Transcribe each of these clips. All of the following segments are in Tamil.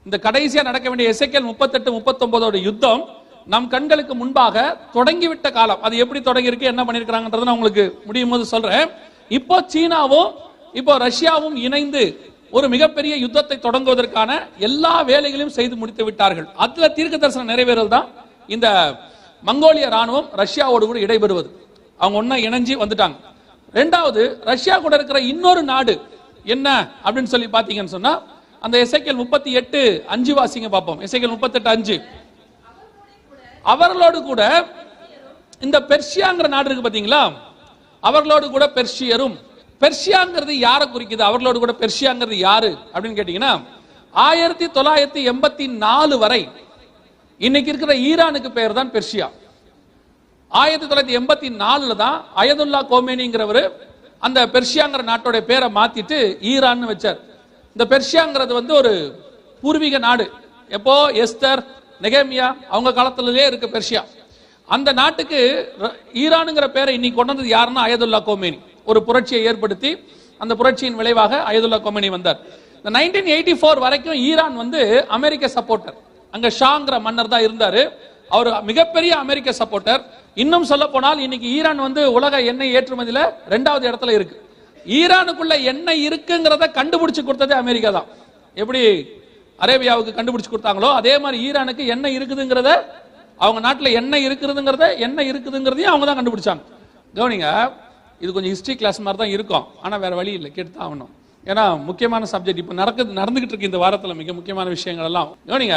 இந்த கடைசியா நடக்க வேண்டிய எசேக்கியேல் 38-39 யுத்தம் நம் கண்களுக்கு முன்பாக தொடங்கிவிட்ட காலம். அது எப்படி தொடங்கி இருக்கு, என்ன பண்ணிருக்காங்கன்றத நான் உங்களுக்கு முடியும் போது சொல்றேன். இப்போ சீனாவும் இப்போ ரஷ்யாவும் இணைந்து ஒரு மிகப்பெரிய யுத்தத்தை தொடங்குவதற்கான எல்லா வேலைகளையும் செய்து முடித்து விட்டார்கள். அதுல தீர்க்க தரிசனம் நிறைவேறது தான் இந்த மங்கோலிய ராணுவம் ரஷ்யாவோடு கூட இடைபெறுவது. அவங்க ஒன்னா இணைஞ்சு வந்துட்டாங்க. ரெண்டாவது, ரஷ்யா கூட இருக்கிற இன்னொரு நாடு என்ன அப்படின்னு சொல்லி பாத்தீங்கன்னு சொன்னா, அந்த எசேக்கியேல் 38:5 வாசிங்க பார்ப்போம். எசேக்கியேல் 38:5. அவர்களோடு கூட இந்த பெர்ஷியாங்கிற நாடு இருக்கு பாத்தீங்களா, அவர்களோடு கூட பெர்ஷியரும். பெர்ஷியாங்கிறது யாரை குறிக்குது? அவர்களோடு கூட பெர்ஷியாங்கிறது யாரு அப்படின்னு கேட்டீங்கன்னா, 1984 வரை இன்னைக்கு இருக்கிற ஈரானுக்கு பெயர் தான் பெர்ஷியா. 1984 தான் அயதுல்லா கோமேனிங்கிறவர் அந்த பெர்ஷியாங்கிற நாட்டோட பேரை மாத்திட்டு ஈரான் வச்சார். இந்த பெர்ஷியாங்கிறது வந்து ஒரு பூர்வீக நாடு. எப்போ எஸ்தர் நெகேமியா அவங்க காலத்திலே இருக்க பெர்ஷியா. அந்த நாட்டுக்கு ஈரானுங்கிற பேரை இன்னைக்கு கொண்டு வந்தது யாருன்னா அயதுல்லா கோமேனி. ஒரு புரட்சியை ஏற்படுத்தி அந்த புரட்சியின் விளைவாக அயதுல்லா கோமேனி வந்தார். 1984 வரைக்கும் ஈரான் வந்து அமெரிக்க சப்போர்ட்டர். அங்க ஷாங்கிற மன்னர் தான் இருந்தாரு. அவர் மிகப்பெரிய அமெரிக்க சப்போர்ட்டர். இன்னும் சொல்ல போனால் இன்னைக்கு ஈரான் வந்து உலக எண்ணெய் ஏற்றுமதியில 2வது இடத்துல இருக்கு. ஈரானுக்குள்ள எண்ணெய் இருக்குங்கிறத கண்டுபிடிச்சு கொடுத்தது அமெரிக்கா தான். எப்படி அரேபியாவுக்கு கண்டுபிடிச்சு கொடுத்தாங்களோ அதே மாதிரி ஈரானுக்கு எண்ணெய் இருக்குதுங்கிறத, அவங்க நாட்டில் எண்ணெய் இருக்குதுங்கிறதையும் அவங்க தான் கண்டுபிடிச்சாங்க. கவனிங்க, இது கொஞ்சம் ஹிஸ்டரி கிளாஸ் மாதிரி தான் இருக்கும். ஆனால் வேற வழி இல்லை, கேட்டு தான் ஆகணும். ஏன்னா முக்கியமான சப்ஜெக்ட் இப்போ நடந்துகிட்டு இருக்கு இந்த வாரத்தில், மிக முக்கியமான விஷயங்கள் எல்லாம். கவனிங்க,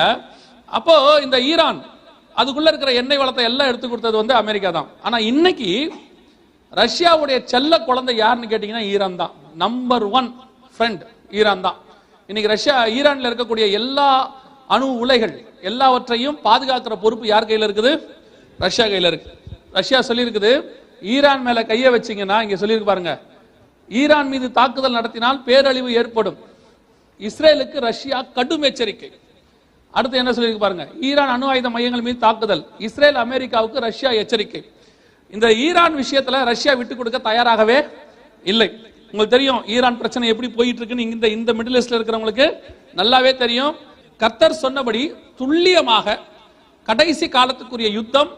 அப்போ இந்த ஈரான் அதுக்குள்ள இருக்கிற எண்ணெய் வளத்தை எல்லாம் எடுத்து கொடுத்தது வந்து அமெரிக்கா தான். ஆனா இன்னைக்கு ரஷ்யாவுடைய செல்ல குழந்தை யாருன்னு கேட்டீங்கன்னா ஈரான் தான். நம்பர் 1 ஃப்ரெண்ட் ஈரான் தான். இன்னைக்கு ஈரான்ல இருக்கக்கூடிய எல்லா அணு உலைகள் எல்லாவற்றையும் பாதுகாக்கிற பொறுப்பு யார் கையில இருக்குது? ரஷ்யா கையில இருக்கு. ரஷ்யா சொல்லி இருக்குது, ஈரான் மேல கைய வச்சீங்கன்னா, இங்க சொல்லியிருக்கு பாருங்க, ஈரான் மீது தாக்குதல் நடத்தினால் பேரழிவு ஏற்படும். இஸ்ரேலுக்கு ரஷ்யா கடும் எச்சரிக்கை. அடுத்து என்ன சொல்லியிருக்கு பாருங்க, ஈரான் அணு ஆயுத மையங்கள் மீது தாக்குதல், இஸ்ரேல் அமெரிக்காவுக்கு ரஷ்யா எச்சரிக்கை. இந்த ஈரான் விஷயத்துல ரஷ்யா விட்டு கொடுக்க தயாராகவே இல்லை. உங்களுக்கு தெரியும் ஈரான் பிரச்சனை எப்படி போயிட்டு இருக்குன்னு இந்த மிடில் ஈஸ்ட்ல இருக்கிறவங்களுக்கு நல்லாவே தெரியும். கர்த்தர் சொன்னபடி துல்லியமாக கடைசி காலத்துக்குரிய யுத்தம்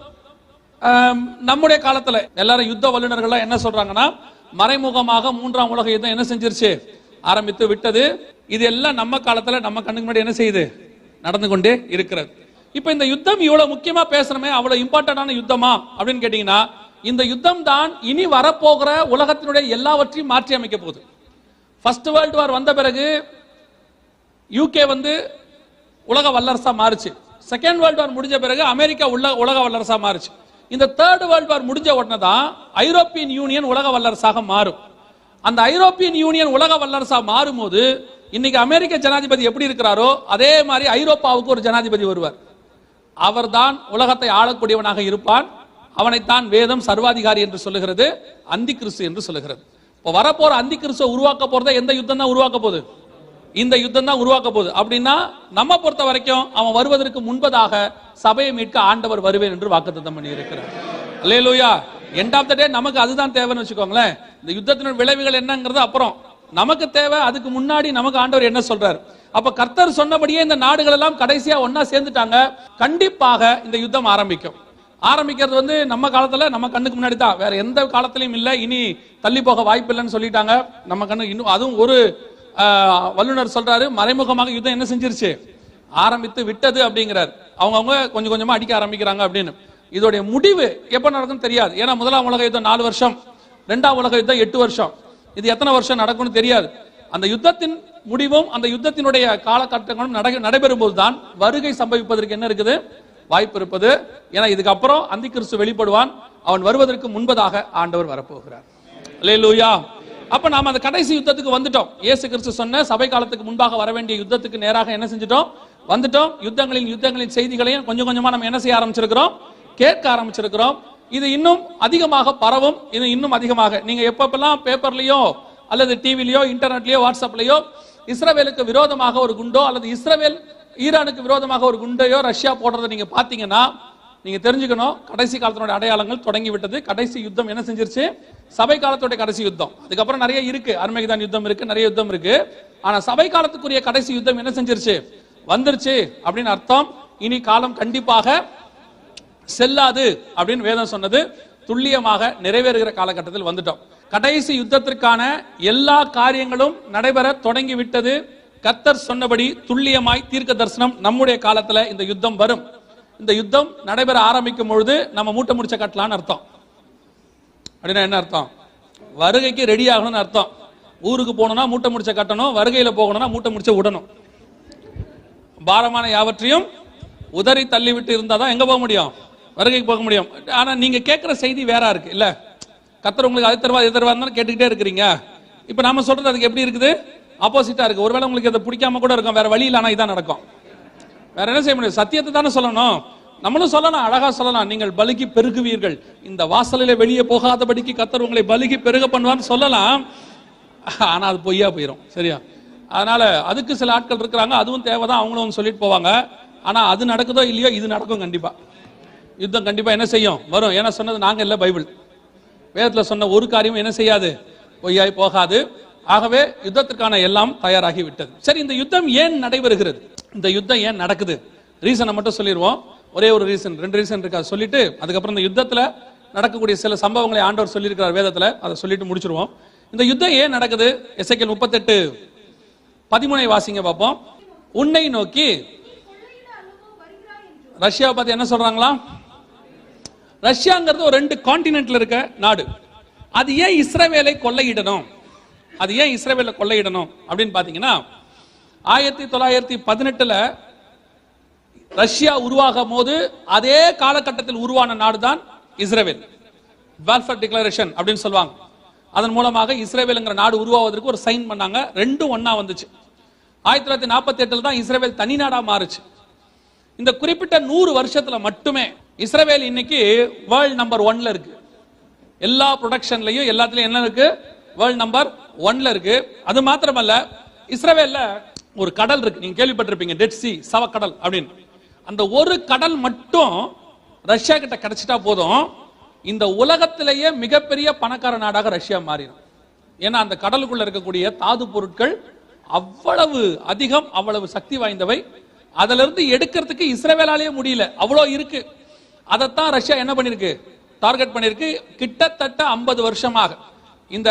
நம்முடைய காலத்துல எல்லாரும் யுத்த வல்லுநர்கள் என்ன சொல்றாங்கன்னா, மறைமுகமாக 3ஆம் உலக யுத்தம் என்ன செஞ்சிருச்சு, ஆரம்பித்து விட்டது. இது எல்லாம் நம்ம காலத்துல நம்ம கண்ணுக்கு முன்னாடி என்ன செய்யுது, நடந்து கொண்டே இருக்கிறது. இப்ப இந்த யுத்தம் இவ்வளவு முக்கியமா பேசணுமே, அவ்வளவு இம்பார்ட்டன்டான யுத்தமா அப்படின்னு கேட்டீங்கன்னா, இந்த யுத்தம் தான் இனி வரப்போகிற உலகத்தினுடைய எல்லாவற்றையும் மாற்றி அமைக்க போகுது. ஃபர்ஸ்ட் வேர்ல்டு வார் வந்த பிறகு யூகே வந்து உலக வல்லரசா மாறுச்சு. செகண்ட் வேர்ல்டு வார் முடிஞ்ச பிறகு அமெரிக்கா உலக வல்லரசா மாறுச்சு. இந்த தேர்ட் வேர்ல்டு வார் முடிஞ்ச உடனே தான் ஐரோப்பியன் யூனியன் உலக வல்லரசாக மாறும். அந்த ஐரோப்பியன் யூனியன் உலக வல்லரசா மாறும் போது இன்னைக்கு அமெரிக்க ஜனாதிபதி எப்படி இருக்கிறாரோ அதே மாதிரி ஐரோப்பாவுக்கு ஒரு ஜனாதிபதி வருவார். அவர்தான் உலகத்தை ஆளக்கூடியவனாக இருப்பான். அவனைத்தான் வேதம் சர்வாதிகாரி என்று சொல்லுகிறது, அந்தி கிறிஸ்து என்று சொல்லுகிறது. இப்போ வரப்போற அந்தி கிறிஸ்துவை உருவாக்க போறத எந்த யுத்தம் தான் உருவாக்க போகுது? இந்த யுத்தம் தான் உருவாக்க போகுது. அப்படின்னா நம்ம பொறுத்த வரைக்கும் அவன் வருவதற்கு முன்பதாக சபையை மீட்க ஆண்டவர் வருவேன் என்று வாக்குத்தத்தம் பண்ணி இருக்கிறார். அல்லேலூயா. எண்ட் ஆஃப் த டே நமக்கு அதுதான் தேவைன்னு வச்சுக்கோங்களேன். இந்த யுத்தத்தின் விளைவுகள் என்னங்கிறது அப்புறம், நமக்கு தேவை அதுக்கு முன்னாடி நமக்கு ஆண்டவர் என்ன சொல்றாரு. அப்ப கர்த்தர் சொன்னபடியே இந்த நாடுகள் எல்லாம் கடைசியா ஒன்னா சேர்ந்துட்டாங்க. கண்டிப்பாக இந்த யுத்தம் ஆரம்பிக்கிறது வந்து நம்ம காலத்துல நம்ம கண்ணுக்கு முன்னாடி தான், வேற எந்த காலத்திலையும் இல்ல. இனி தள்ளி போக வாய்ப்பு இல்லைன்னு சொல்லிட்டாங்க நம்ம கண்ணு. இன்னும் அதுவும் ஒரு வல்லுநர் சொல்றாரு, மறைமுகமாக யுத்தம் என்ன செஞ்சிருச்சு, ஆரம்பித்து விட்டது அப்படிங்கிறார். அவங்க கொஞ்சம் கொஞ்சமா அடிக்க ஆரம்பிக்கிறாங்க அப்படின்னு. இதோடைய முடிவு எப்ப நடக்கும்னு தெரியாது. ஏன்னா 1ஆம் உலக யுத்தம் 4 வருஷம், 2ஆம் உலக யுத்தம் 8 வருஷம். இது எத்தனை வருஷம் நடக்கும்னு தெரியாது. அந்த யுத்தத்தின் முடிவும் அந்த யுத்தத்தினுடைய காலகட்டங்களும் நடைபெறும் போதுதான் வருகை சம்பவிப்பதற்கு என்ன இருக்குது, வாய்ப்பு இருப்பது. ஏன்னா இதுக்கப்புறம் அந்தி கிறிஸ்து வெளிப்படுவான். அவன் வருவதற்கு முன்பதாக ஆண்டவர் வரப்போகிறார். அல்லேலூயா. அப்ப நாம அந்த கடைசி யுத்தத்துக்கு வந்துட்டோம். இயேசு கிறிஸ்து சொன்ன சபை காலத்துக்கு முன்பாக வர வேண்டிய யுத்தத்துக்கு நேராக என்ன செஞ்சிட்டோம், வந்துட்டோம். யுத்தங்களின் செய்திகளையும் கொஞ்சம் கொஞ்சமா நம்ம என்ன செய்ய ஆரம்பிச்சிருக்கிறோம், கேட்க ஆரம்பிச்சிருக்கிறோம். இது இன்னும் அதிகமாக பரவும். இது இன்னும் அதிகமாக நீங்க எப்பப்பெல்லாம் பேப்பர்லயோ அல்லது டிவிலயோ இன்டர்நெட்லயோ வாட்ஸ்அப்லயோ இஸ்ரவேலுக்கு விரோதமாக ஒரு குண்டோ அல்லது இஸ்ரவேல் ஈரானுக்கு விரோதமாக ஒரு குண்டையோ ரஷ்யா போடுறதை நீங்க பாத்தீங்கன்னா நீங்க தெரிஞ்சுக்கணும், கடைசி காலத்தினுடைய அடையாளங்கள் தொடங்கி விட்டது. கடைசி யுத்தம் என்ன செஞ்சிருச்சு, சபை காலத்துடைய கடைசி யுத்தம். அதுக்கப்புறம் நிறைய இருக்கு, அர்மேகிதான் யுத்தம் இருக்கு, நிறைய யுத்தம் இருக்கு. ஆனா சபை காலத்துக்குரிய கடைசி யுத்தம் என்ன செஞ்சிருச்சு, வந்துருச்சு அப்படின்னு அர்த்தம். இனி காலம் கண்டிப்பாக செல்லாது அப்படின்னு வேதம் சொன்னது துல்லியமாக நிறைவேறுகிற காலகட்டத்தில் வந்துட்டோம். கடைசி யுத்தத்திற்கான எல்லா காரியங்களும் நடைபெற தொடங்கி விட்டது. கர்த்தர் சொன்னபடி துல்லியமாய் தீர்க்க தரிசனம் நம்முடைய காலத்துல இந்த யுத்தம் வரும். இந்த யுத்தம் நடைபெற ஆரம்பிக்கும் பொழுது நம்ம மூட்டை முடிச்ச கட்டலான்னு அர்த்தம். அப்படின்னா என்ன அர்த்தம்? வருகைக்கு ரெடி ஆகணும்னு அர்த்தம். ஊருக்கு போகணும்னா மூட்டை முடிச்ச கட்டணும், வருகையில போகணும்னா மூட்டை முடிச்ச விடணும். பாரமான யாவற்றையும் உதறி தள்ளி விட்டு இருந்தா தான் எங்க போக முடியும்? வருகைக்கு போக முடியும். ஆனா நீங்க கேட்கிற செய்தி வேற இருக்கு இல்ல. கர்த்தர் உங்களுக்கு அது தருவா இது தருவான்னு கேட்டுக்கிட்டே இருக்கிறீங்க. இப்ப நாம சொல்றது அதுக்கு எப்படி இருக்குது? ஆப்போசிட்டா இருக்கு. ஒருவேளை உங்களுக்கு அதை பிடிக்காம கூட இருக்கும், வேற வழி இல்ல, இதான் நடக்கும். வேற என்ன செய்ய முடியும்? சத்தியத்தை தானே சொல்லணும். நம்மளும் சொல்லலாம், அழகா சொல்லலாம். நீங்கள் பலுகி பெருகுவீர்கள், இந்த வாசலில வெளியே போகாதபடிக்கு கர்த்தர் உங்களை பலுகி பெருக பண்ணுவான்னு சொல்லலாம். ஆனா அது பொய்யா போயிடும். சரியா? அதனால அதுக்கு சில ஆட்கள் இருக்கிறாங்க, அதுவும் தேவைதான், அவங்களும் சொல்லிட்டு போவாங்க. ஆனா அது நடக்குதோ இல்லையோ இது நடக்கும் கண்டிப்பா. யுத்தம் கண்டிப்பா என்ன செய்யும்? வரும். ஏன்னா சொன்னது நாங்க இல்ல, பைபிள். வேதத்துல சொன்ன ஒரு காரியம் என்ன செய்யாது? பொய்யாய் போகாது. ஆகவே யுத்தத்திற்கான எல்லாம் தயாராகி விட்டது. சரி, இந்த யுத்தம் ஏன் நடைபெறுகிறது? இந்த யுத்தம் ஏன் நடக்குது? ரீசனை மட்டும் சொல்லிடுவோம். ஒரே ஒரு ரீசன், 2 ரீசன் இருக்கா சொல்லிட்டு அதுக்கப்புறம் இந்த யுத்தத்துல நடக்கக்கூடிய சில சம்பவங்களை ஆண்டவர் சொல்லியிருக்கிறார் வேதத்துல, அதை சொல்லிட்டு முடிச்சிருவோம். இந்த யுத்தம் ஏன் நடக்குது? எசேக்கியேல் 38:13 வாசிங்க பார்ப்போம். உன்னை நோக்கி ரஷ்யாவை பார்த்து என்ன சொல்றாங்களா? ரஷ்யாங்கிறது ஒரு 2 கான்டினென்ட்ல இருக்க நாடு. அது ஏன் இஸ்ரவேலை கொள்ளையிடணும்? அது ஏன் இஸ்ரவேலை கொள்ளையிடணும் அப்படின்னு பாத்தீங்கன்னா, 1918 ரஷ்யா உருவாகும் போது அதே காலகட்டத்தில் உருவான நாடு தான் இஸ்ரவேல். பால்ஃபர் டிக்ளரேஷன் அப்படின்னு சொல்லுவாங்க. அதன் மூலமாக இஸ்ரவேல்ங்கிற நாடு உருவாவதற்கு ஒரு சைன் பண்ணாங்க. ரெண்டும் ஒன்னா வந்துச்சு. 1948 தான் இஸ்ரவேல் தனி நாடா மாறுச்சு. இந்த குறிப்பிட்ட 100 வருஷத்துல மட்டுமே இஸ்ரவேல் இன்னைக்கு வேர்ல்ட் நம்பர் 1ல இருக்கு. எல்லா ப்ரொடக்ஷன்லயும் எல்லாத்துலயும் என்ன இருக்கு? வேர்ல்ட் நம்பர் 1ல இருக்கு. அது மாத்திரமல்ல, இஸ்ரவேல்ல ஒரு கடல் இருக்கு, நீங்க கேள்விப்பட்டிருப்பீங்க, டெட் சி, சவக்கடல் அப்படின்னு. அந்த ஒரு கடல் மட்டும் ரஷ்யா கிட்ட கிடைச்சிட்டா போதும், இந்த உலகத்திலேயே மிகப்பெரிய பணக்கார நாடாக ரஷ்யா மாறிடும். ஏன்னா அந்த கடலுக்குள்ள இருக்கக்கூடிய தாது பொருட்கள் அவ்வளவு அதிகம், அவ்வளவு சக்தி வாய்ந்தவை. அதுல இருந்து எடுக்கிறதுக்கு இஸ்ரவேலாலேயே முடியல, அவ்வளோ இருக்கு. அதைத்தான் ரஷ்யா என்ன பண்ணிருக்கு? டார்கெட் பண்ணிருக்கு. கிட்டத்தட்ட 50 வருஷமாக இந்த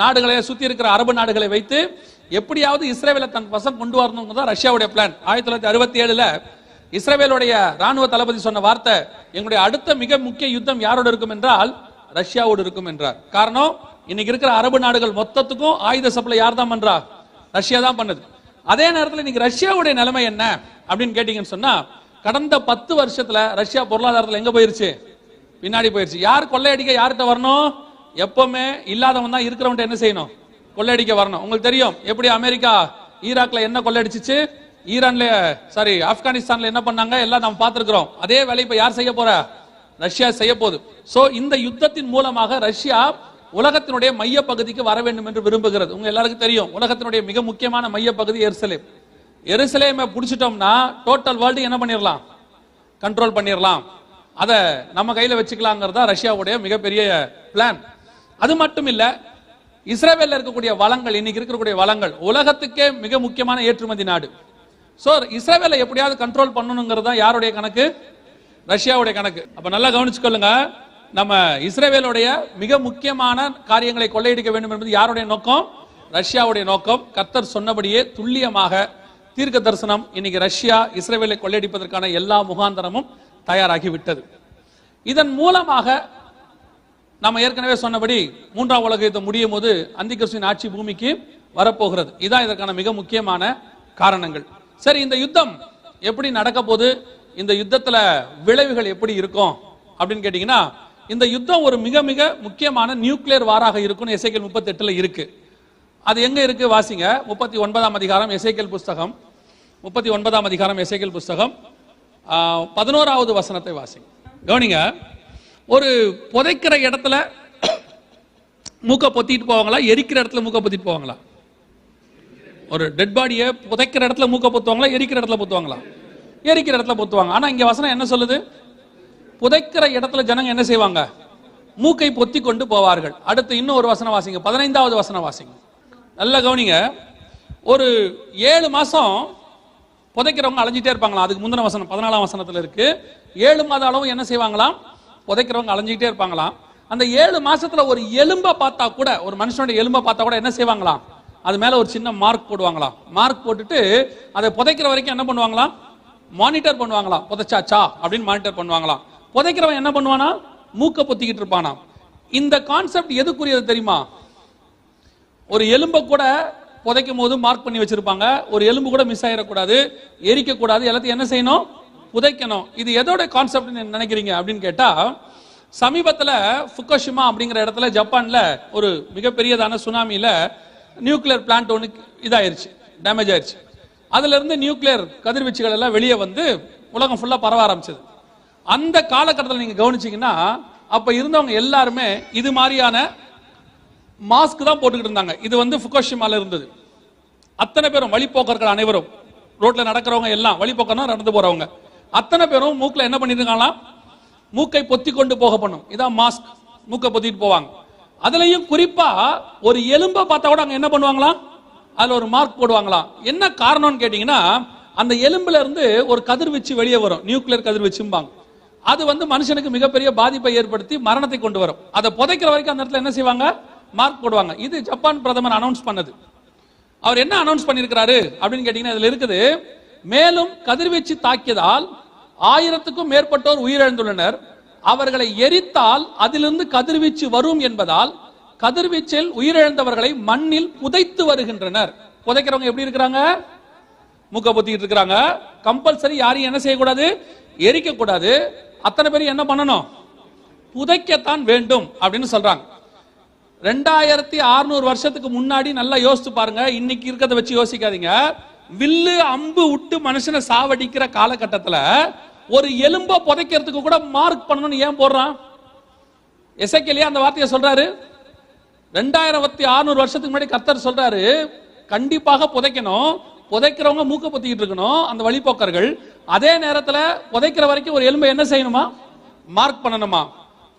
நாடுகளை சுத்தி இருக்கிற அரபு நாடுகளை வைத்து எப்படியாவது இஸ்ரவேலை தன் வசம் கொண்டு வரணும் தான் ரஷ்யாவுடைய பிளான். 1967 இஸ்ரவேலுடைய ராணுவ தளபதி சொன்ன வார்த்தை, எங்களுடைய அடுத்த மிக முக்கிய யுத்தம் யாரோடு இருக்கும் என்றால் ரஷ்யாவோடு இருக்கும் என்றார். காரணம், இன்னைக்கு இருக்கிற அரபு நாடுகள் மொத்தத்துக்கும் ஆயுத சப்ளை யார் தான் பண்றா? ரஷ்யா தான் பண்ணுது. அதே நேரத்தில் இன்னைக்கு ரஷ்யாவுடைய நிலைமை என்ன அப்படின்னு கேட்டீங்கன்னு சொன்னா, கடந்த 10 வருஷத்துல ரஷ்யா பொருளாதாரத்தில் எங்க போயிருச்சு? பின்னாடி போயிருச்சு. யார் கொள்ளையடிக்க யார்கிட்ட வரணும்? எப்பவுமே இல்லாதவன் தான் இருக்கிறவன் என்ன செய்யணும்? கொள்ளையடிக்க வரணும். உங்களுக்கு தெரியும் எப்படி அமெரிக்கா ஈராக்ல என்ன கொள்ளையடிச்சிச்சு, ஈரான்ல சாரி ஆப்கானிஸ்தான்ல என்ன பண்ணாங்க, எல்லாம் நம்ம பார்த்திருக்கிறோம். அதே வேலை இப்ப யார் செய்ய போற? ரஷ்யா செய்ய போகுது. சோ இந்த யுத்தத்தின் மூலமாக ரஷ்யா உலகத்தினுடைய மைய பகுதிக்கு வர வேண்டும் என்று விரும்புகிறது. உங்க எல்லாருக்கும் தெரியும், உலகத்தினுடைய மிக முக்கியமான மைய பகுதி எருசலேம். எருசலேமை பிடிச்சிட்டோம்னா டோட்டல் வேர்ல்டு என்ன பண்ணிடலாம்? கண்ட்ரோல் பண்ணிடலாம். அதை நம்ம கையில வச்சுக்கலாங்கிறதா ரஷ்யாவுடைய மிகப்பெரிய பிளான். அது மட்டும் இல்ல, இஸ்ரேவேல்ல இருக்கக்கூடிய வளங்கள், இன்னைக்கு இருக்கக்கூடிய வளங்கள் உலகத்துக்கே மிக முக்கியமான ஏற்றுமதி நாடு. சோ இஸ்ரேவேலை எப்படியாவது கண்ட்ரோல் பண்ணணுங்கிறது தான் யாருடைய கணக்கு? ரஷ்யாவுடைய கணக்கு. அப்ப நல்லா கவனிச்சுக்கொள்ளுங்க, நம்ம இஸ்ரேவேலுடைய மிக முக்கியமான காரியங்களை கொள்ளையடிக்க வேண்டும் என்பது யாருடைய நோக்கம்? ரஷ்யாவுடைய நோக்கம். கர்த்தர் சொன்னபடியே துல்லியமாக தீர்க்க தரிசனம் இன்னைக்கு ரஷ்யா இஸ்ரேவேலை கொள்ளையடிப்பதற்கான எல்லா முகாந்தரமும் தயாராகி விட்டது. இதன் மூலமாக நம்ம ஏற்கனவே சொன்னபடி 3ஆம் உலக யுத்தம் முடியும் போது அந்திகிறிஸ்துவின் ஆட்சி பூமிக்கு வரப்போகிறது. இதான் இதற்கான மிக முக்கியமான காரணங்கள். சரி, இந்த யுத்தம் எப்படி நடக்க போகுது, இந்த யுத்தத்துல விளைவுகள் எப்படி இருக்கும் அப்படின்னு கேட்டீங்கன்னா, இந்த யுத்தம் ஒரு மிக மிக முக்கியமான நியூக்ளியர் வாராக இருக்கும். எசேக்கியேல் 38 இருக்கு. அது எங்க இருக்கு? வாசிங்க. 39ஆம் அதிகாரம் எசேக்கியேல் புஸ்தகம், 39ஆம் அதிகாரம் எசேக்கியேல் புஸ்தகம் 11வது வசனத்தை வாசிங்க. கவனிங்க, ஒரு புதைக்கிற இடத்துல மூக்க பொத்திட்டு போவாங்களா, எரிக்கிற இடத்துல மூக்க பொத்திட்டு போவாங்களா? ஒரு டெட் பாடியை புதைக்கிற இடத்துல மூக்க பொத்துவாங்களா, எரிக்கிற இடத்துல பொத்துவாங்களா? எரிக்கிற இடத்துல பொத்துவாங்க. ஆனா இங்க வசனம் என்ன சொல்லுது? புதைக்கிற இடத்துல ஜனங்க என்ன செய்வாங்க? மூக்கை பொத்தி கொண்டு போவார்கள். அடுத்து இன்னும் ஒரு வசனம் வாசிங்க, 15வது வசனம் வாசிங்க. நல்ல கவனிங்க, ஒரு 7 மாசம் புதைக்கிறவங்க அலைஞ்சிட்டே இருப்பாங்களாம். அதுக்கு முந்தின வசனம் 14ஆம் வசனத்துல இருக்கு. 7 மாத அளவு என்ன செய்வாங்களாம்? புதைக்கிறவங்க அலைஞ்சிட்டே இருப்பாங்களாம். அந்த 7 மாசத்துல ஒரு எலும்பை பார்த்தா கூட, ஒரு மனுஷனுடைய எலும்பை பார்த்தா கூட என்ன செய்வாங்களாம்? அது மேல ஒரு சின்ன மார்க் போடுவாங்களாம். மார்க் போட்டுட்டு அதை புதைக்கிற வரைக்கும் என்ன பண்ணுவாங்களாம்? மானிட்டர் பண்ணுவாங்களாம். புதைச்சாச்சா அப்படின்னு மானிட்டர் பண்ணுவாங்களாம். புதைக்கிறவன் என்ன பண்ணுவானா? மூக்க பொத்திக்கிட்டு இருப்பானா. இந்த கான்செப்ட் எதுக்குரியது தெரியுமா? ஒரு எலும்பை கூட புதைக்கும் போது மார்க் பண்ணி வச்சிருப்பாங்க. ஒரு எலும்பு கூட மிஸ் ஆயிடக்கூடாது, எரிக்க கூடாது, எல்லாத்தையும் என்ன செய்யணும்? புதைக்கணும். இது எதோட கான்செப்ட் நினைக்கிறீங்க அப்படின்னு கேட்டா, சமீபத்தில் ஃபுகுஷிமா அப்படிங்கிற இடத்துல ஜப்பான்ல ஒரு மிகப்பெரியதான சுனாமியில நியூக்ளியர் பிளான்ட் ஒன்று இதாயிருச்சு, டேமேஜ் ஆயிருச்சு. அதுல இருந்து நியூக்ளியர் கதிர்வீச்சுகள் எல்லாம் வெளியே வந்து உலகம் ஃபுல்லா பரவ ஆரம்பிச்சது. அந்த காலகட்டத்தில் நீங்க கவனிச்சீங்கன்னா, அப்ப இருந்தவங்க எல்லாருமே இது மாதிரியான மாஸ்க் தான் போட்டுக்கிட்டு இருந்தாங்க. இது வந்து ஃபுகுஷிமால இருந்தது. அத்தனை பேரும் வழிபோக்கர்கள் அனைவரும், ரோட்ல நடக்கிறவங்க எல்லாம், வழிபோக்கர்னா நடந்து போறவங்க அத்தனை பேரும் மூக்குல என்ன பண்ணிருக்காங்களா? மூக்கை பொத்தி கொண்டு போக பண்ணும். இதான் மாஸ்க். மூக்கை பொத்திட்டு போவாங்க. அதுலயும் குறிப்பா ஒரு எலும்பை பார்த்தா கூட அங்க என்ன பண்ணுவாங்களாம்? அதுல ஒரு மார்க் போடுவாங்களாம். என்ன காரணம்னு கேட்டீங்கன்னா, அந்த எலும்புல இருந்து ஒரு கதிர்வீச்சு வெளியே வரும், நியூக்ளியர் கதிர்வீச்சும்பாங்க. அது வந்து மனுஷனுக்கு மிகப்பெரிய பாதிப்பை ஏற்படுத்தி மரணத்தை கொண்டு வரும். அதை புதைக்கிற வரைக்கும் அந்த இடத்துல என்ன செய்வாங்க? மார்க் போடுவாங்க. இது ஜப்பான் பிரதமர் அனௌன்ஸ் பண்ணது. அவர் என்ன அனௌன்ஸ் பண்ணிருக்கிறாரு அப்படின்னு கேட்டீங்கன்னா, இதுல இருக்குது, மேலும் கதிர்வீச்சு தாக்கியதால் 1000க்கும் மேற்பட்டோர் உயிரிழந்துள்ளனர். அவர்களை எரித்தால் அதிலிருந்து கதிர்வீச்சு வரும் என்பதால் கதிர்வீச்சில் உயிரிழந்தவர்களை மண்ணில் புதைத்து வருகின்றனர். புதைக்கிறவங்க எப்படி இருக்கிறாங்க? மூக்க பொத்திக்கிட்டு இருக்கிறாங்க. கம்பல்சரி யாரையும் என்ன செய்யக்கூடாது? எரிக்க கூடாது. அத்தனை பேரும் என்ன பண்ணணும்? புதைக்கத்தான் வேண்டும் அப்படின்னு சொல்றாங்க. 2600 வருஷத்துக்கு முன்னாடி நல்லா யோசிச்சு பாருங்க. இன்னைக்கு இருக்கிறத வச்சு யோசிக்காதீங்க. வில்லு அம்பு விட்டு மனுஷனை சாவடிக்கிற காலகட்டத்தில் ஒரு எலும்பை புதைக்கிறதுக்கு கூட மார்க் பண்ணணும்னு ஏன் போடுறான்? எசேக்கியேல் அந்த வார்த்தையை சொல்றாரு. 2600 வருஷத்துக்கு முன்னாடி கர்த்தர் சொல்றாரு, கண்டிப்பாக புதைக்கணும். புதைக்கிறவங்க மூக்க பொத்திக்கிட்டு இருக்கணும், அந்த வழிபோக்கர்கள். அதே நேரத்தில் புதைக்கிற வரைக்கும் ஒரு எலும்பை என்ன செய்யணுமா? மார்க் பண்ணணுமா?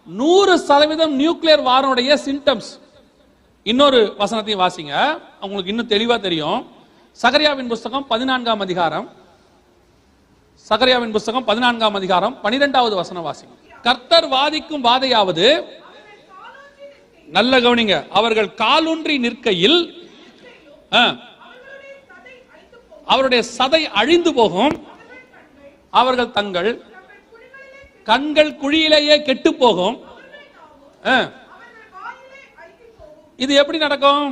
100% நியூக்ளியர் வாரனுடைய சிம்டம்ஸ். இன்னொரு வசனத்தையும் வாசிங்க, உங்களுக்கு இன்னும் தெளிவா தெரியும். சகரியாவின் புஸ்தகம் 14ஆம் அதிகாரம், சகரியாவின் புஸ்தகம் 14ஆம் அதிகாரம் 12வது வசனம் வாசிங்க. கர்த்தர் வாதிக்கும் வாதையாவது, நல்ல கவனிங்க, அவர்கள் காலூன்றி நிற்கையில் அவருடைய சதை அழிந்து போகும், அவர்கள் தங்கள் கண்கள் குழியிலேயே கெட்டு போகும். இது எப்படி நடக்கும்?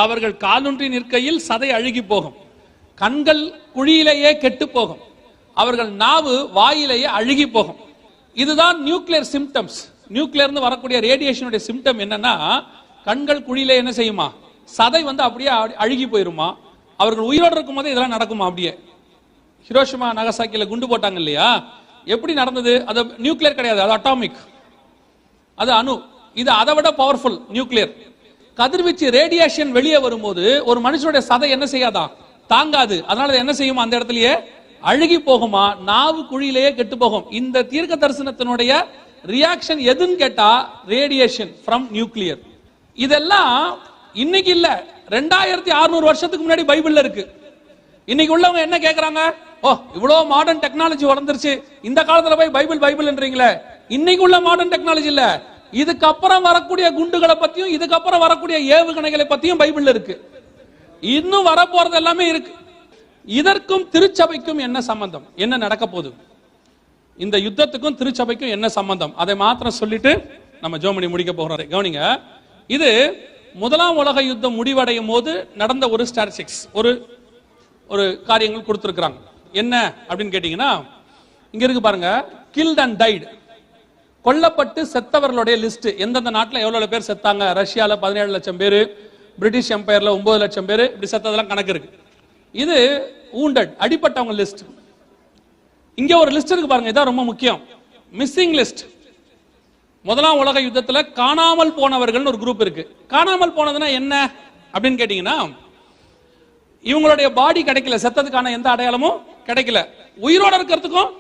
அவர்கள் காலூன்றி நிற்கையில் சதை அழுகி போகும், கண்கள் குழியிலேயே கெட்டு போகும், அவர்கள் நாவு வாயிலேயே அழுகி போகும். இதுதான் நியூக்ளியர் சிம்டம்ஸ். நியூக்ளியர்னு வரக்கூடிய ரேடியேஷனுடைய சிம்டம் என்னன்னா, கண்கள் குழியிலே என்ன செய்யுமா? சதை வந்து அப்படியே அழுகி போயிருமா. அவர்கள் உயிரோடு இருக்கும் போதே இதெல்லாம் நடக்குமா? அப்படியே ஹிரோஷிமா நகசாக்கில குண்டு போட்டாங்க இல்லையா? எப்படி நடந்தது? அது நியூக்ளியர் கிடையாது, அது அட்டாமிக், அது அணு. இது அதை விட பவர்ஃபுல் நியூக்ளியர். கதிர்வீச்சு ரேடியேஷன் வெளியே வரும்போது ஒரு மனுஷனுடைய சதை என்ன செய்யாதா? தாங்காது. அதனால என்ன செய்யுமா? அந்த இடத்துலயே அழுகி போகுமா, நாவு குழியிலேயே கெட்டு போகும். இந்த தீர்க்க தரிசனத்தினுடைய ரியாக்ஷன் எதுன்னு கேட்டா, ரேடியேஷன் ஃப்ரம் நியூக்ளியர். இதெல்லாம் இன்னைக்கு இல்ல, 2600 வருஷத்துக்கு முன்னாடி பைபிள்ல இருக்கு. இன்னைக்கு உள்ளவங்க என்ன கேக்குறாங்க? ஓ, இவ்வளவு மாடர்ன் டெக்னாலஜி வளர்ந்துருச்சு, இந்த காலத்துல போய் பைபிள் பைபிள்ன்றீங்களே. இன்னைக்கு உள்ள மாடர்ன் டெக்னாலஜி இல்ல, இதுக்கப்புறம் வரக்கூடிய குண்டுகளை பத்தியும் இதுக்கப்புறம் வரக்கூடிய ஏவுகணைகளை பத்தியும் பைபிள்ல இருக்கு. இன்னும் வரப்போறது எல்லாமே இருக்கு. இதற்கும் திருச்சபைக்கும் என்ன சம்பந்தம்? என்ன நடக்க போகுது? இந்த யுத்தத்துக்கும் திருச்சபைக்கும் என்ன சம்பந்தம்? அதை மாத்திரம் சொல்லிட்டு நம்ம ஜெர்மனி முடிக்க போகிறோம். கவனிங்க, இது முதலாம் உலக யுத்தம் முடிவடையும் போது நடந்த ஒரு ஸ்டாட்டிஸ்டிக்ஸ், ஒரு காரியங்கள் கொடுத்திருக்கிறாங்க. என்ன அப்படின்னு கேட்டீங்கன்னா, இங்க இருக்கு பாருங்க, கில்ட் அண்ட் டைட், கொல்லப்பட்டு செத்தவர்களுடைய லிஸ்ட். எந்தெந்த நாட்டில் எவ்வளவு பேர் செத்தாங்க? ரஷ்யால 17 லட்சம் பேர், பிரிட்டிஷ் எம்பையர்ல 9 லட்சம் பேர், இப்படி செத்ததெல்லாம் கணக்கு இருக்கு. இது wounded, அடிப்பட்டவங்க லிஸ்ட். இங்க ஒரு லிஸ்ட் இருக்கு பாருங்க, இதான் ரொம்ப முக்கியம். Missing list. முதலாம் உலக யுத்தத்துல காணாமல் போனவர்கள் ஒரு குரூப் இருக்கு. காணாமல் போனதுன்னா என்ன அப்படின்னு கேட்டீங்கன்னா, இவங்களுடைய பாடி கிடைக்கல, செத்ததுக்கான எந்த அடையாளமும் கிடைக்கல. உயிரோட இருக்கிறதுக்கும்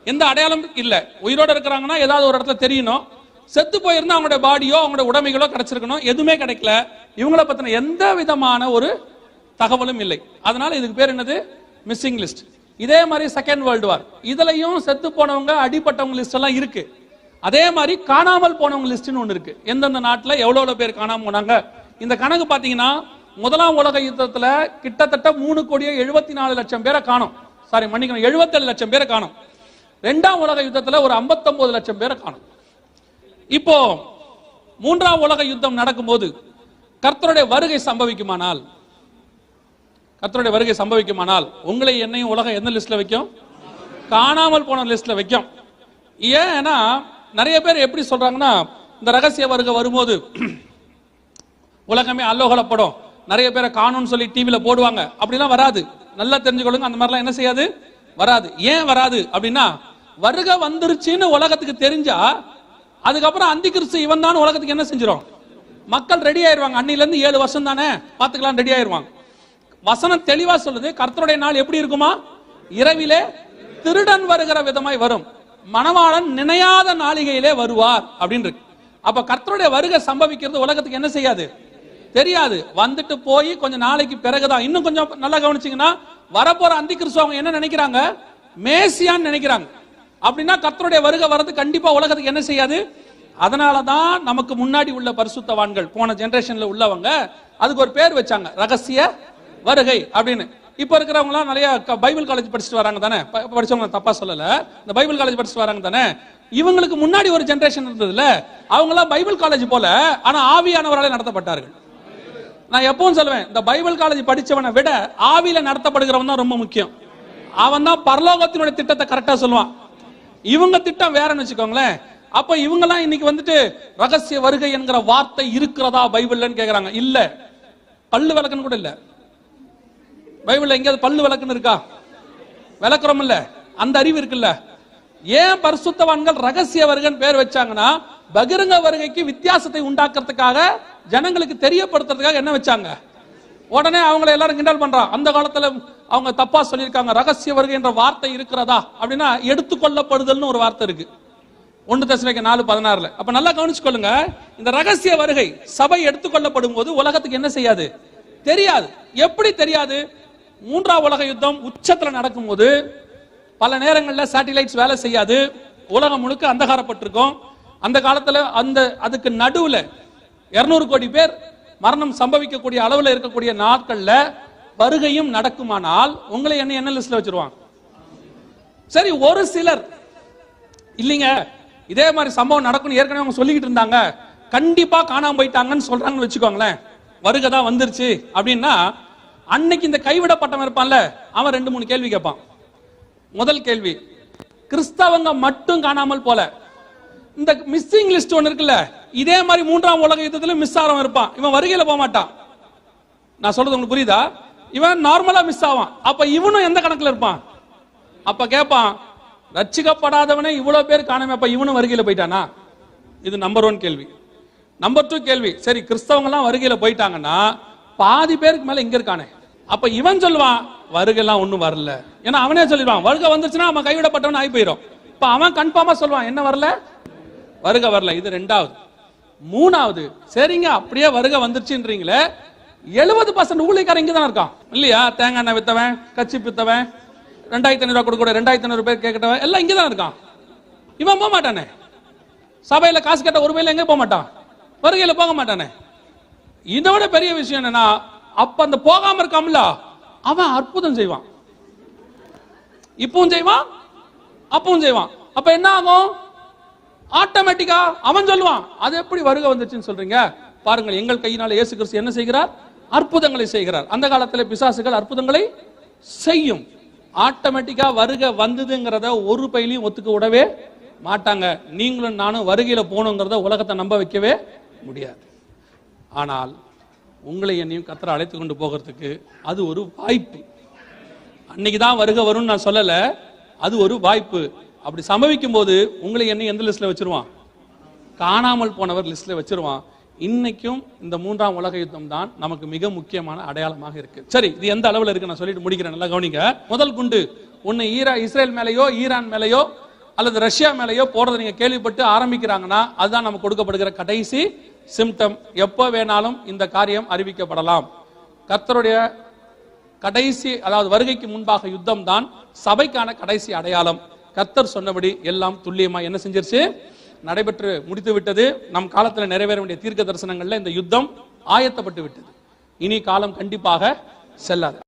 எந்த அடையாளம் இல்ல. உயிரோட இருக்கிறாங்கன்னா ஏதாவது ஒரு இடத்துல தெரியணும். செத்து போயிருந்தா அவங்களுடைய பாடியோ அவங்களுடைய உடைமைகளோ கிடைச்சிருக்கணும். எதுவுமே கிடைக்கல. இவங்களை பத்தின எந்த விதமான ஒரு தகவலும் இல்லை. அதனால இதுக்கு பேர் என்னது? Missing list. இதே மாதிரி செகண்ட் வேர்ல்டு வார், இதுலயும் செத்து போனவங்க அடிப்பட்டவங்க லிஸ்ட் எல்லாம் இருக்கு. அதே மாதிரி காணாமல் போனவங்க லிஸ்ட்னு ஒன்று இருக்கு. எந்தெந்த நாட்டில் எவ்வளவு பேர் காணாம போனாங்க. இந்த கணக்கு பாத்தீங்கன்னா முதலாம் உலக யுத்தத்துல கிட்டத்தட்ட 3,74,00,000 பேரை காணும். சாரி மன்னிக்கணும், 77 லட்சம் பேரை காணும். இரண்டாம் உலக யுத்தத்துல ஒரு 59 லட்சம் பேரை காணும். இப்போ மூன்றாம் உலக யுத்தம் நடக்கும்போது கர்த்தருடைய வருகை சம்பவிக்குமானால், கர்த்தருடைய வருகை சம்பவிக்குமானால் உங்களை என்னையும் உலகம் எந்த லிஸ்ட்ல வைக்கும்? காணாமல் போன லிஸ்ட்ல வைக்கும். ஏன்னா நிறைய பேர் எப்படி சொல்றாங்கன்னா, இந்த ரகசிய வருகை வரும்போது உலகமே அல்லோகலப்படும், நிறைய பேரை காணும்னு சொல்லி டிவில போடுவாங்க. அப்படிலாம் வராது. நல்லா தெரிஞ்சுக்கொள்ளுங்க, அந்த மாதிரிலாம் என்ன செய்யாது, வராது. ஏன் வராது அப்படின்னா, வருகை வந்துருச்சுன்னு உலகத்துக்கு தெரிஞ்சா அதுக்கப்புறம் அந்தி கிறிஸ்து இவன் தான் உலகத்துக்கு என்ன செஞ்சிடும்? மக்கள் ரெடி ஆயிருவாங்க. அன்னில இருந்து 7 வருஷம் தானே பாத்துக்கலாம், ரெடி ஆயிருவாங்க. வசனம் தெளிவா சொல்லுது, கர்த்தருடைய நாள் எப்படி இருக்குமா? இரவிலே திருடன் வருகிற விதமாய் வரும், மணவாளன் நினையாத நாளிகையிலே வருவார் அப்படின்னு இருக்கு. அப்ப கர்த்தருடைய வருகை சம்பவிக்கிறது உலகத்துக்கு என்ன செய்யாது, தெரியாது. வந்துட்டு போய் கொஞ்ச நாளைக்கு பிறகுதான். இன்னும் கொஞ்சம் நல்லா கவனிச்சீங்கன்னா, வரப்போற அந்தி கிறிஸ்து அவங்க என்ன நினைக்கிறாங்க? மேசியான்னு நினைக்கிறாங்க. அப்படின்னா கர்த்தருடைய வருகை வரது கண்டிப்பா உலகத்துக்கு என்ன செய்யாது. அதனாலதான் நமக்கு முன்னாடி உள்ள பரிசுத்தவான்கள், போன ஜெனரேஷன்ல உள்ளவங்க, அதுக்கு ஒரு பேர் வச்சாங்க, ரகசிய வருகை அப்படின்னு. இப்ப இருக்கிறவங்க எல்லாம் நிறைய பைபிள் காலேஜ் படிச்சுட்டு வராங்க தானே, படிச்சவங்க தப்பா சொல்லல, இந்த பைபிள் காலேஜ் படிச்சுட்டு வராங்க தானே. இவங்களுக்கு முன்னாடி ஒரு ஜெனரேஷன் இருந்ததுல, அவங்க எல்லாம் பைபிள் காலேஜ் போல, ஆனா ஆவியானவராலே நடத்தப்பட்டார்கள். நான் எப்பவும் சொல்லுவேன், இந்த பைபிள் காலேஜ் படிச்சவனை விட ஆவியில நடத்தப்படுகிறவன் தான் ரொம்ப முக்கியம். அவன் தான் பரலோகத்தினுடைய திட்டத்தை கரெக்டா சொல்லுவான். இவங்க திட்டம் வேறன்னு வச்சுக்கோங்களேன். அப்ப இவங்க எல்லாம் இன்னைக்கு வந்துட்டு ரகசிய வருகை என்கிற வார்த்தை இருக்கிறதா பைபிள்லன்னு கேக்குறாங்க. இல்ல, பல்லு விளக்குன்னு கூட இல்ல பைபிள்ல. எங்கேயாவது பல்லு விளக்குன்னு இருக்கா? விளக்குறோம் இல்ல, அந்த அறிவு இருக்குல்ல. ஏன் பரிசுத்தவான்கள் ரகசிய வருகைன்னு பேர் வச்சாங்கன்னா, பகிரங்க வருகைக்கு வித்தியாசத்தை உண்டாக்குறதுக்காக, ஜனங்களுக்கு தெரியப்படுத்துறதுக்காக என்ன வச்சாங்க. உடனே அவங்களை எல்லாரும் கிண்டல் பண்றான். அந்த காலத்துல அவங்க தப்பா சொல்லியிருக்காங்க, ரகசிய வருகை என்ற வார்த்தை இருக்கிறதா அப்படின்னா, எடுத்துக்கொள்ளப்படுதல்னு ஒரு வார்த்தை இருக்கு 1 தெசலோனிக்கேயர் 4:16. அப்ப நல்லா கவனிச்சுக்கொள்ளுங்க, இந்த ரகசிய வருகை சபை எடுத்துக்கொள்ளப்படும் போது உலகத்துக்கு என்ன செய்யாது, தெரியாது. எப்படி தெரியாது? மூன்றாம் உலக யுத்தம் உச்சத்துல நடக்கும் போது பல நேரங்களில் சேட்டிலைட்ஸ் வேலை செய்யாது, உலகம் முழுக்க அந்தகாரப்பட்டிருக்கும். அந்த காலத்துல அதுக்கு நடுவுல 200 கோடி பேர் மரணம் சம்பவிக்கக்கூடிய அளவுல இருக்கக்கூடிய நாட்கள்ல வருகையும் நடக்குமானால் உங்களை என்ன லிஸ்ட்ல வச்சிருவாங்க? சரி, ஒரு சிலர் இல்லைங்க இதே மாதிரி சம்பவம் நடக்கும் ஏற்கனவே அவங்க சொல்லிக்கிட்டு இருந்தாங்க, கண்டிப்பா காணாம போயிட்டாங்கன்னு சொல்றாங்கன்னு வச்சுக்கோங்களேன், வருகை தான் வந்துருச்சு அப்படின்னா, அன்னைக்கு இந்த கைவிடப்பட்டவன் இருப்பான்ல, அவன் 2-3 கேள்வி கேட்பான். முதல் கேள்வி, கிறிஸ்தவங்க மட்டும் காணாமல் போல, இந்த மிஸ்ஸிங் லிஸ்ட் ஒன்னு இருக்குல்ல, இதே மாதிரி மூன்றாம் உலக யுத்தத்துல மிஸ் ஆகிறவன் இருப்பான், இவன் வருகையில போக மாட்டான். நான் சொல்றது உங்களுக்கு புரியுதா? இவன் நார்மலா மிஸ் ஆவான். அப்ப இவனும் எந்த கணக்குல இருப்பான்? அப்ப கேட்பான், ரட்சிக்கப்படாதவனே இவ்வளவு பேர் காணாம, அப்ப இவனும் வருகையில போயிட்டானா? இது நம்பர் 1 கேள்வி. நம்பர் 2 கேள்வி, சரி கிறிஸ்தவங்க எல்லாம் வருகையில போயிட்டாங்கன்னா பாதி பேருக்கு மேல இங்க இருக்கானே, அப்ப இவன் சொல்லுவான் வருகை எல்லாம் ஒண்ணும் வரல. ஏன்னா அவனே சொல்லிடுவான், வருகை வந்துருச்சுன்னா அவன் கைவிடப்பட்டவன் ஆகி போயிடும். இப்ப அவன் கன்ஃபார்மா சொல்லுவான் என்ன வரல, வருகை வரல. இது 2வது. 3வது, சரிங்க அப்படியே வருகை வந்துருச்சுன்றீங்களே, 70% ஊழியக்காரன் இங்க தான் இருக்கான் இல்லையா? தேங்காய் எண்ணெய் வித்தவன், கச்சி வித்தவன், 2500 ரூபாய் கொடுக்க 2500 பேர் கேட்கட்டவன் எல்லாம் இங்க தான் இருக்கான். இவன் போக மாட்டானே, சபையில காசு கட்ட ஒரு வேலை எங்க போக மாட்டான், வருகையில போக மாட்டானே. இதோட பெரிய விஷயம் என்னன்னா, அப்ப அந்த போகாம இருக்காமல அவன் அற்புதம் செய்வான், இப்பவும் செய்வான் அப்பவும் செய்வான். அப்ப என்ன ஆகும்? ஆட்டோமேட்டிக்கா அவன் சொல்லுவான், அது எப்படி வருகை வந்துச்சுன்னு சொல்றீங்க? பாருங்கள், எங்கள் கையினால இயேசு கிறிஸ்து என்ன செய்கிறார்? அற்புதங்களை செய்கிறார். அந்த காலத்துல பிசாசுகள் அற்புதங்களை செய்யும். ஆட்டோமேட்டிக்கா வருகை வந்ததுங்கிறத ஒரு பையிலையும் ஒத்துக்க விடவே மாட்டாங்க. நீங்களும் நானும் வருகையில போகணுங்கிறத உலகத்தை நம்ப வைக்கவே முடியாது. ஆனால் உங்களை என்னையும் கர்த்தர் அழைத்து கொண்டு போகிறதுக்கு அது ஒரு வாய்ப்பு. அன்னைக்குதான் வருகை வரும்னு நான் சொல்லல, அது ஒரு வாய்ப்பு. அப்படி சம்பவிக்கும் போது உங்களை என்னையும் எந்த லிஸ்ட்ல வச்சிருவான்? காணாமல் போனவர் லிஸ்ட்ல வச்சிருவான். இன்னைக்கும் இந்த மூன்றாம் உலக யுத்தம் தான் நமக்கு மிக முக்கியமான அடையாளமாக இருக்கு. சரி, இது எந்த அளவுல இருக்கு நான் சொல்லிட்டு முடிக்கிறேன், நல்லா கவனிங்க. முதல் குண்டு ஒன்னு இஸ்ரேல் மேலேயோ ஈரான் மேலேயோ அல்லது ரஷ்யா மேலேயோ போறதை நீங்க கேள்விப்பட்டு ஆரம்பிக்கிறாங்கன்னா, அதுதான் நமக்கு கொடுக்கப்படுகிற கடைசி சிம்டம். எப்ப வேணாலும் இந்த காரியம் அறிவிக்கப்படலாம். கர்த்தருடைய கடைசி, அதாவது வருகைக்கு முன்பாக யுத்தம் தான் சபைக்கான கடைசி அடையாளம். கர்த்தர் சொன்னபடி எல்லாம் துல்லியமா என்ன செஞ்சிருச்சு, நடைபெற்று முடித்து விட்டது. நம் காலத்தில் நிறைவேற வேண்டிய தீர்க்க தரிசனங்கள்ல இந்த யுத்தம் ஆயத்தப்பட்டு விட்டது. இனி காலம் கண்டிப்பாக செல்லாது.